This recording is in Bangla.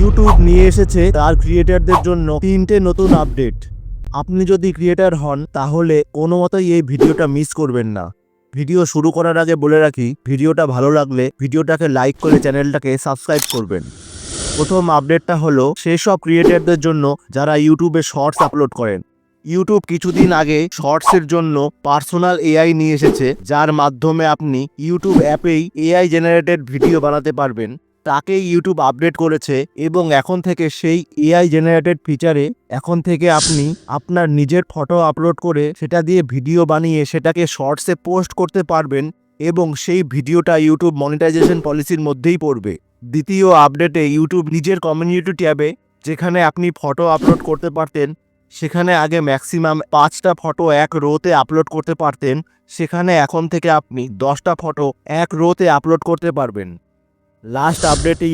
ইউটিউব নিয়ে এসেছে তার ক্রিয়েটারদের জন্য 3টে নতুন আপডেট। আপনি যদি ক্রিয়েটার হন তাহলে কোনো মতেই এই ভিডিওটা মিস করবেন না। ভিডিও শুরু করার আগে বলে রাখি, ভিডিওটা ভালো লাগলে ভিডিওটাকে লাইক করে চ্যানেলটাকে সাবস্ক্রাইব করবেন। প্রথম আপডেটটা হলো সেই সব ক্রিয়েটারদের জন্য যারা ইউটিউবে শর্টস আপলোড করেন। ইউটিউব কিছুদিন আগে শর্টসের জন্য পার্সোনাল এআই নিয়ে এসেছে, যার মাধ্যমে আপনি ইউটিউব অ্যাপেই এআই জেনারেটেড ভিডিও বানাতে পারবেন। তাকেই ইউটিউব আপডেট করেছে এবং এখন থেকে সেই এআই জেনারেটেড ফিচারে এখন থেকে আপনি আপনার নিজের ফটো আপলোড করে সেটা দিয়ে ভিডিও বানিয়ে সেটাকে শর্টসে পোস্ট করতে পারবেন এবং সেই ভিডিওটা ইউটিউব মনিটাইজেশন পলিসির মধ্যেই পড়বে। দ্বিতীয় আপডেটে ইউটিউব নিজের কমিউনিটি ট্যাবে যেখানে আপনি ফটো আপলোড করতে পারতেন, সেখানে আগে ম্যাক্সিমাম 5টা ফটো এক রোতে আপলোড করতে পারতেন, সেখানে এখন থেকে আপনি 10টা ফটো এক রোতে আপলোড করতে পারবেন। লাস্ট আপডেটে